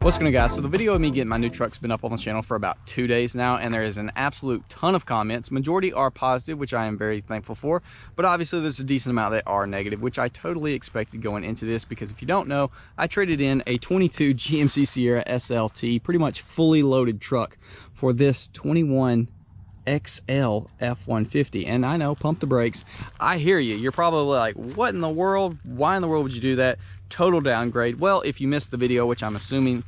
What's going on, guys? So the video of me getting my new truck's been up on the channel for about 2 days now, and there is an absolute ton of comments. Majority are positive, which I am very thankful for, but obviously there's a decent amount that are negative, which I totally expected going into this, because if you don't know, I traded in a 22 GMC Sierra SLT, pretty much fully loaded truck, for this 21 XL F150. And I know, pump the brakes. I hear you. You're probably like, what in the world? Why in the world would you do that? Total downgrade. Well, if you missed the video, which I'm assuming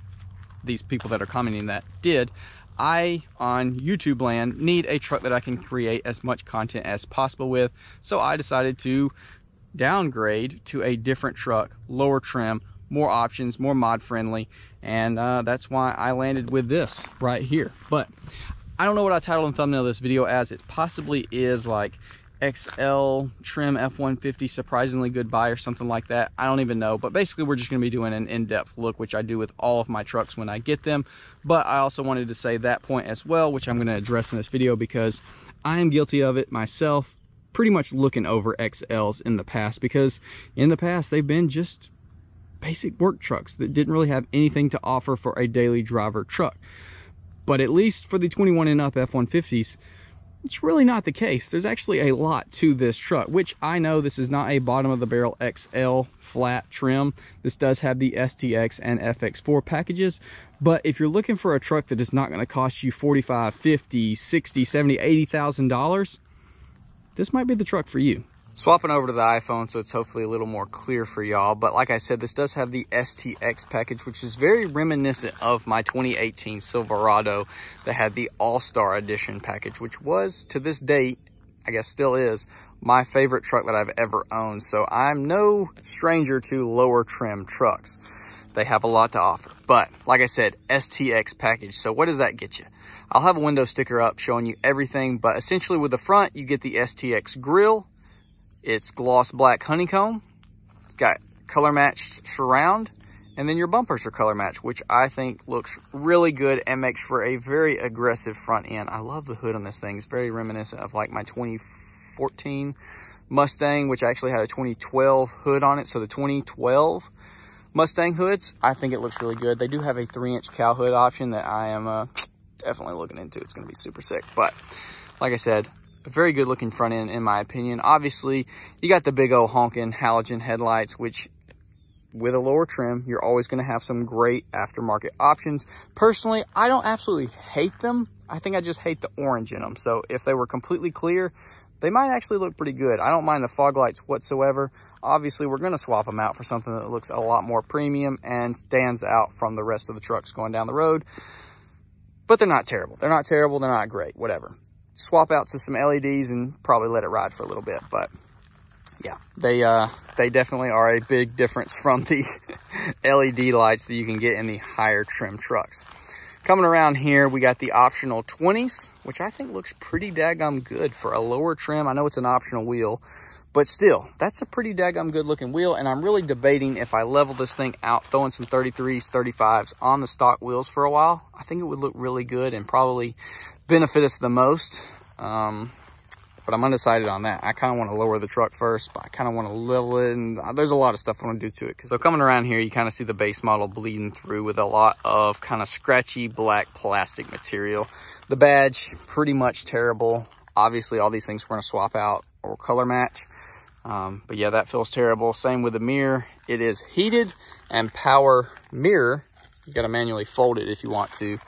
these people that are commenting that did, I, on YouTube land, need a truck that I can create as much content as possible with. So I decided to downgrade to a different truck, lower trim, more options, more mod friendly, and that's why I landed with this right here. But I don't know what I titled and thumbnail this video as. It possibly is like XL trim F150 surprisingly good buy or something like that. I don't even know, but basically we're just going to be doing an in-depth look, which I do with all of my trucks when I get them. But I also wanted to say that point as well, which I'm going to address in this video, because I am guilty of it myself, pretty much looking over XLs in the past, because in the past they've been just basic work trucks that didn't really have anything to offer for a daily driver truck. But at least for the 21 and up F150s, it's really not the case. There's actually a lot to this truck, which I know this is not a bottom of the barrel XL flat trim. This does have the STX and FX4 packages, but if you're looking for a truck that is not going to cost you $45,000, $50,000, $60,000, $70,000, $80,000, this might be the truck for you. Swapping over to the iPhone so it's hopefully a little more clear for y'all, but like I said, this does have the STX package, which is very reminiscent of my 2018 Silverado that had the All-Star Edition package, which was, to this date, I guess still is, my favorite truck that I've ever owned. So I'm no stranger to lower trim trucks. They have a lot to offer, but like I said, STX package. So what does that get you? I'll have a window sticker up showing you everything, but essentially with the front, you get the STX grille. It's gloss black honeycomb. It's got color matched surround, and then your bumpers are color matched, which I think looks really good and makes for a very aggressive front end. I love the hood on this thing. It's very reminiscent of like my 2014 Mustang, which actually had a 2012 hood on it. So the 2012 Mustang hoods, I think it looks really good. They do have a 3-inch cow hood option that I am definitely looking into. It's going to be super sick. But like I said, a very good looking front end in my opinion. Obviously, you got the big old honking halogen headlights, which with a lower trim, you're always going to have some great aftermarket options. Personally, I don't absolutely hate them. I think I just hate the orange in them. So if they were completely clear, they might actually look pretty good. I don't mind the fog lights whatsoever. Obviously, we're going to swap them out for something that looks a lot more premium and stands out from the rest of the trucks going down the road. But they're not terrible. They're not terrible. They're not great. Whatever. Swap out to some LEDs and probably let it ride for a little bit. But yeah, they definitely are a big difference from the LED lights that you can get in the higher trim trucks. Coming around here, we got the optional 20s, which I think looks pretty daggum good for a lower trim. I know it's an optional wheel, but still, that's a pretty daggum good looking wheel. And I'm really debating if I level this thing out, throwing some 33s, 35s on the stock wheels for a while. I think it would look really good and probably benefit us the most. But I'm undecided on that. I kind of want to lower the truck first, but I kind of want to level it, and there's a lot of stuff I want to do to it. So coming around here, you kind of see the base model bleeding through with a lot of kind of scratchy black plastic material. The badge, pretty much terrible. Obviously, all these things we're going to swap out or color match. But yeah, that feels terrible. Same with the mirror. It is heated and power mirror. You got to manually fold it if you want to.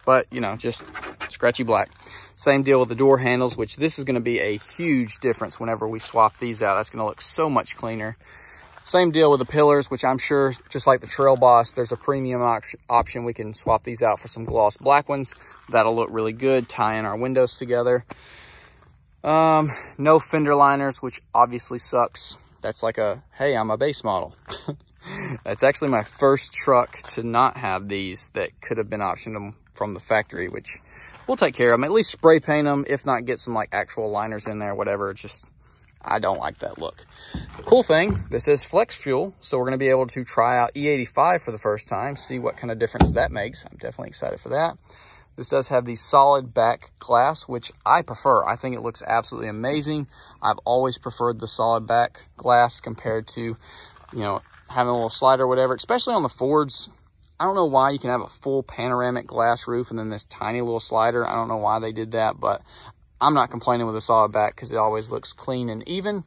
But, you know, just scratchy black. Same deal with the door handles, which this is going to be a huge difference whenever we swap these out. That's going to look so much cleaner. Same deal with the pillars, which I'm sure, just like the Trail Boss, there's a premium option. We can swap these out for some gloss black ones. That'll look really good, tying our windows together. No fender liners, which obviously sucks. That's like a, hey, I'm a base model. That's actually my first truck to not have these that could have been optioned from the factory, which we'll take care of them. At least spray paint them, if not get some like actual liners in there, whatever. Just, I don't like that look. Cool thing, this is flex fuel, so we're going to be able to try out E85 for the first time, see what kind of difference that makes. I'm definitely excited for that. This does have the solid back glass, which I prefer. I think it looks absolutely amazing. I've always preferred the solid back glass compared to, you know, having a little slider or whatever, especially on the Fords. I don't know why you can have a full panoramic glass roof and then this tiny little slider. I don't know why they did that, but I'm not complaining with a solid back because it always looks clean and even.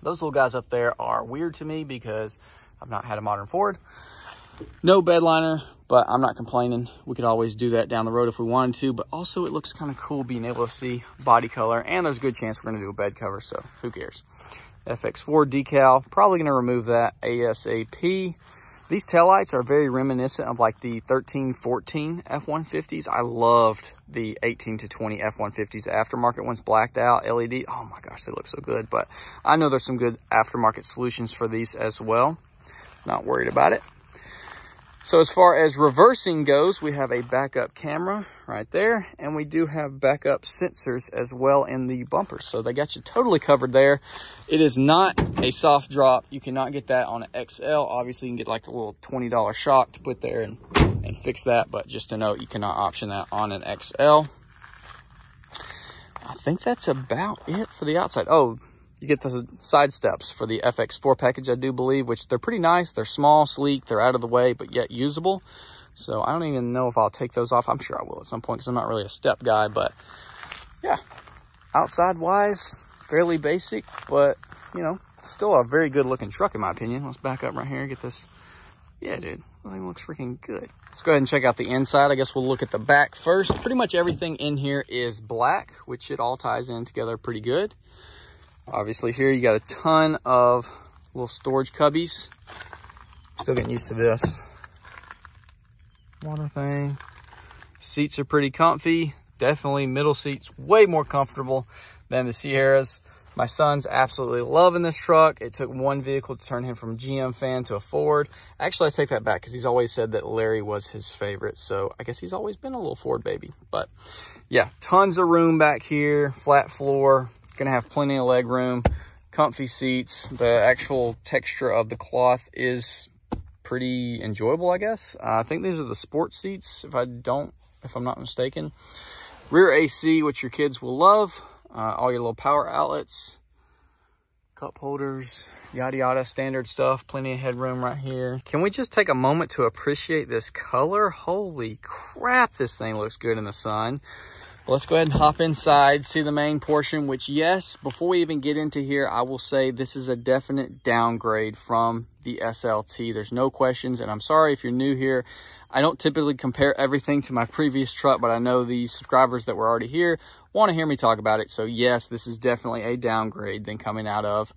Those little guys up there are weird to me because I've not had a modern Ford. No bed liner, but I'm not complaining. We could always do that down the road if we wanted to, but also it looks kind of cool being able to see body color, and there's a good chance we're going to do a bed cover, so who cares. FX4 decal, probably going to remove that ASAP. These taillights are very reminiscent of like the 13, 14 F-150s. I loved the 18 to 20 F-150s. Aftermarket ones blacked out, LED. Oh my gosh, they look so good. But I know there's some good aftermarket solutions for these as well. Not worried about it. So as far as reversing goes, we have a backup camera right there. And we do have backup sensors as well in the bumpers. So they got you totally covered there. It is not a soft drop. You cannot get that on an XL. Obviously, you can get like a little $20 shock to put there and fix that. But just to note, you cannot option that on an XL. I think that's about it for the outside. Oh, you get the side steps for the FX4 package, I do believe, which they're pretty nice. They're small, sleek, they're out of the way, but yet usable. So I don't even know if I'll take those off. I'm sure I will at some point because I'm not really a step guy. But yeah, outside-wise, fairly basic, but, you know, still a very good-looking truck in my opinion. Let's back up right here and get this. Yeah, dude, that thing looks freaking good. Let's go ahead and check out the inside. I guess we'll look at the back first. Pretty much everything in here is black, which it all ties in together pretty good. Obviously here you got a ton of little storage cubbies. Still getting used to this. Water thing. Seats are pretty comfy. Definitely middle seats way more comfortable than the Sierras. My son's absolutely loving this truck. It took one vehicle to turn him from a GM fan to a Ford. Actually, I take that back because he's always said that Larry was his favorite. So I guess he's always been a little Ford baby. But yeah, tons of room back here, flat floor. Gonna have plenty of leg room, comfy seats. The actual texture of the cloth is pretty enjoyable, I guess. I think these are the sport seats, if I'm not mistaken. Rear AC, which your kids will love. All your little power outlets, cup holders, yada yada, standard stuff. Plenty of headroom right here. Can we just take a moment to appreciate this color? Holy crap, this thing looks good in the sun. Let's go ahead and hop inside, see the main portion, which, yes, before we even get into here, I will say this is a definite downgrade from the SLT. There's no questions, and I'm sorry if you're new here. I don't typically compare everything to my previous truck, but I know the subscribers that were already here want to hear me talk about it. So, yes, this is definitely a downgrade than coming out of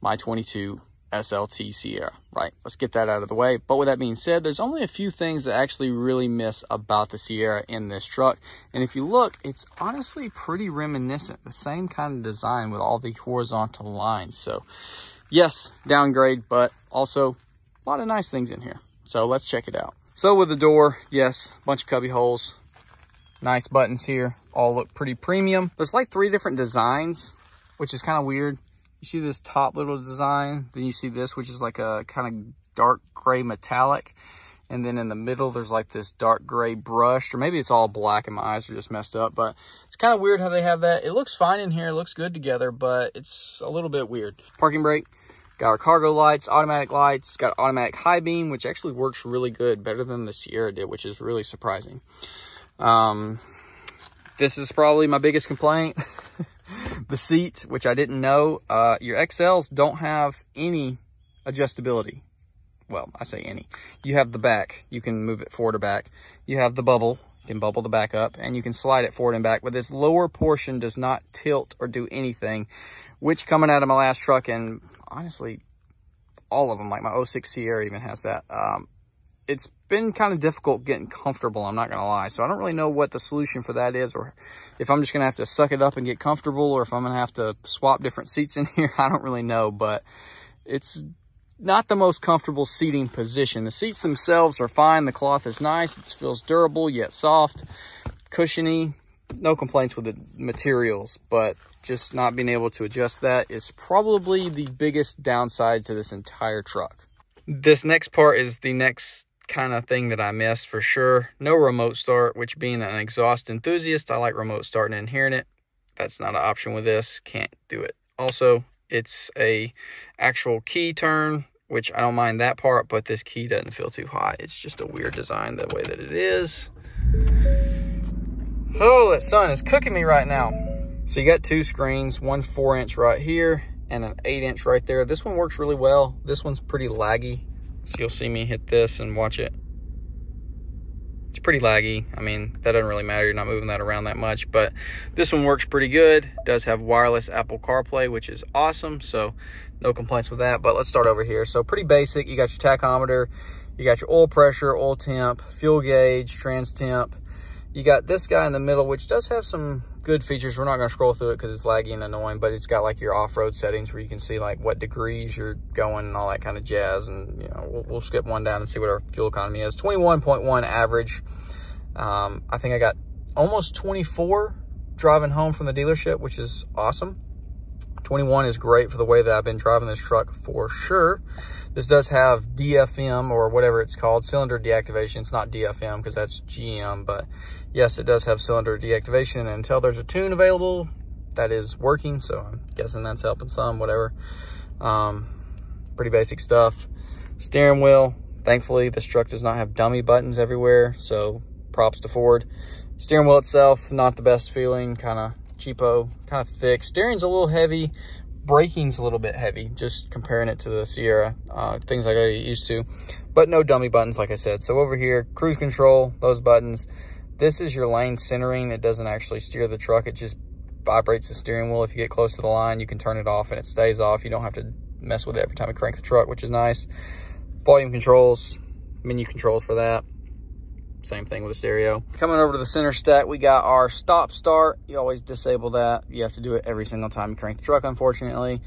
my 22 SLT Sierra, right? Let's get that out of the way. But with that being said, there's only a few things that I actually really miss about the Sierra in this truck. And if you look, it's honestly pretty reminiscent. The same kind of design with all the horizontal lines. So yes, downgrade, but also a lot of nice things in here. So let's check it out. So with the door, yes, bunch of cubby holes, nice buttons here, all look pretty premium. There's like 3 different designs, which is kind of weird. You see this top little design, then you see this, which is like a kind of dark gray metallic. And then in the middle, there's like this dark gray brushed, or maybe it's all black and my eyes are just messed up, but it's kind of weird how they have that. It looks fine in here, it looks good together, but it's a little bit weird. Parking brake, got our cargo lights, automatic lights, got automatic high beam, which actually works really good, better than the Sierra did, which is really surprising. This is probably my biggest complaint. The seat, which I didn't know, your XLs don't have any adjustability. Well, I say any. You have the back. You can move it forward or back. You have the bubble. You can bubble the back up, and you can slide it forward and back. But this lower portion does not tilt or do anything, which coming out of my last truck, and honestly, all of them, like my 06 Sierra even has that. It's been kind of difficult getting comfortable, I'm not going to lie. So I don't really know what the solution for that is, or if I'm just going to have to suck it up and get comfortable, or if I'm going to have to swap different seats in here. I don't really know, but it's not the most comfortable seating position. The seats themselves are fine. The cloth is nice. It feels durable yet soft, cushiony. No complaints with the materials, but just not being able to adjust that is probably the biggest downside to this entire truck. This next part is the next kind of thing that I miss for sure. No remote start, which being an exhaust enthusiast, I like remote starting and hearing it. That's not an option with this. Can't do it. Also, it's a actual key turn which I don't mind that part, but this key doesn't feel too hot. It's just a weird design the way that it is. Oh, that sun is cooking me right now. So you got two screens, one 4-inch right here and an 8-inch right there. This one works really well. This one's pretty laggy. So you'll see me hit this and watch it. It's pretty laggy. I mean, that doesn't really matter. You're not moving that around that much, but this one works pretty good. It does have wireless Apple CarPlay, which is awesome. So no complaints with that, but let's start over here. So pretty basic. You got your tachometer, you got your oil pressure, oil temp, fuel gauge, trans temp. You got this guy in the middle, which does have some good features. We're not going to scroll through it because it's laggy and annoying, but it's got like your off-road settings where you can see like what degrees you're going and all that kind of jazz. And you know, we'll skip one down and see what our fuel economy is. 21.1 average. I think I got almost 24 driving home from the dealership, which is awesome. 21 is great for the way that I've been driving this truck for sure. This does have DFM, or whatever it's called, cylinder deactivation. It's not DFM because that's GM, but yes, it does have cylinder deactivation. And until there's a tune available, that is working. So I'm guessing that's helping some, whatever. Pretty basic stuff. Steering wheel. Thankfully, this truck does not have dummy buttons everywhere. So props to Ford. Steering wheel itself, not the best feeling, kind of cheapo, kind of thick. Steering's a little heavy. Braking's a little bit heavy, just comparing it to the Sierra, things I got to get used to, but no dummy buttons, like I said. So over here, cruise control, those buttons. This is your lane centering. It doesn't actually steer the truck. It just vibrates the steering wheel. If you get close to the line, you can turn it off and it stays off. You don't have to mess with it every time you crank the truck, which is nice. Volume controls, menu controls for that. Same thing with the stereo. Coming over to the center stack, we got our stop start. You always disable that. You have to do it every single time you crank the truck, unfortunately.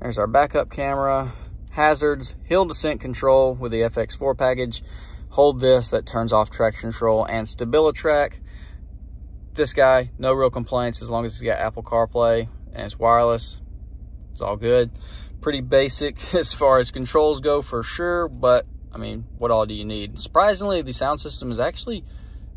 There's our backup camera, hazards, hill descent control with the FX4 package. Hold this, that turns off traction control, and StabiliTrak. This guy, no real complaints as long as it's got Apple CarPlay and it's wireless. It's all good. Pretty basic as far as controls go for sure, but I mean, what all do you need? Surprisingly, the sound system is actually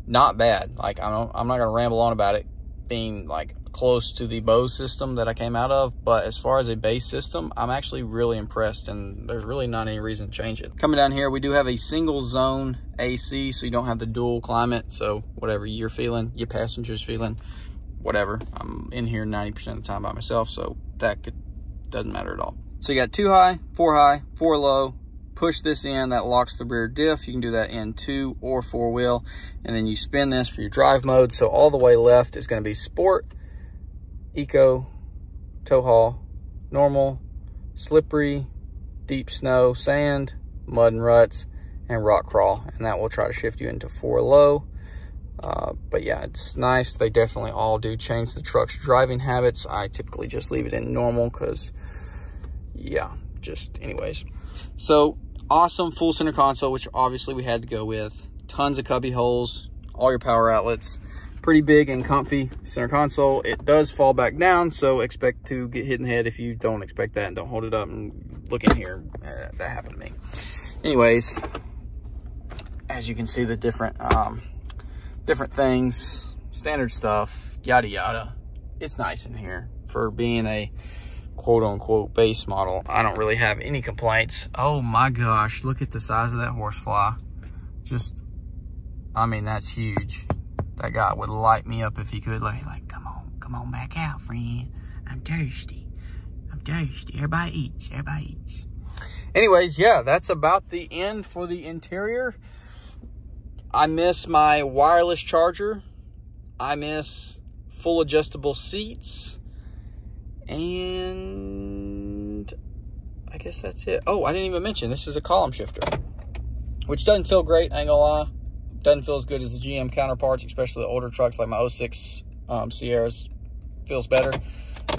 not bad. Like, I'm not going to ramble on about it being like close to the Bose system that I came out of, but as far as a bass system, I'm actually really impressed, and there's really not any reason to change it. Coming down here, we do have a single zone AC, so you don't have the dual climate. So whatever you're feeling, your passenger's feeling, whatever. I'm in here 90% of the time by myself, so doesn't matter at all. So you got 2 high, 4 low. Push this in, that locks the rear diff. You can do that in 2 or 4 wheel, and then you spin this for your drive mode. So all the way left is going to be sport, eco, tow haul, normal, slippery, deep snow, sand, mud and ruts, and rock crawl, and that will try to shift you into 4 low. But yeah, it's nice. They definitely all do change the truck's driving habits. I typically just leave it in normal because, yeah, just anyways. So awesome full center console, which obviously we had to go with. Tons of cubby holes, all your power outlets, pretty big and comfy center console. It does fall back down, so expect to get hit in the head if you don't expect that, and don't hold it up and look in here. That happened to me. Anyways, as you can see, the different things, standard stuff, yada yada. It's nice in here for being a quote-unquote base model. I don't really have any complaints. Oh my gosh, look at the size of that horsefly. Just, I mean, that's huge. That guy would light me up if he could. Like, come on back out, friend. I'm thirsty. Everybody eats. Anyways, yeah, that's about the end for the interior. I miss my wireless charger. I miss full adjustable seats. And I guess that's it. Oh, I didn't even mention this is a column shifter, which doesn't feel great, I ain't gonna lie. Doesn't feel as good as the GM counterparts, especially the older trucks like my 06 Sierras. Feels better.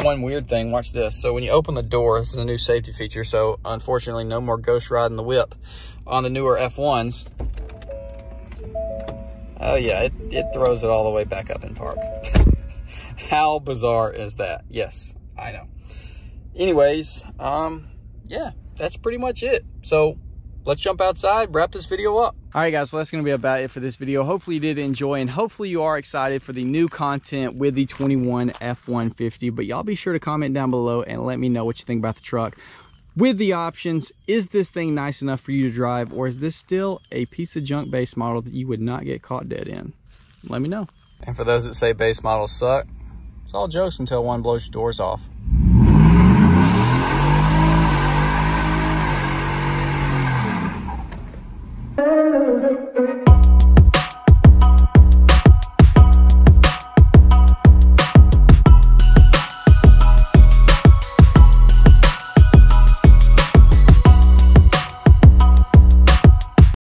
One weird thing, watch this. So when you open the door, this is a new safety feature, so unfortunately no more ghost riding the whip on the newer F1s. Oh yeah, it throws it all the way back up in park. How bizarre is that? Yes, I know. Anyways, yeah, that's pretty much it. So let's jump outside, wrap this video up. All right, guys, well, that's going to be about it for this video. Hopefully you did enjoy, and hopefully you are excited for the new content with the 21 F150. But y'all be sure to comment down below and let me know what you think about the truck. with the options, is this thing nice enough for you to drive, or is this still a piece of junk base model that you would not get caught dead in? Let me know. And for those that say base models suck, it's all jokes until one blows your doors off.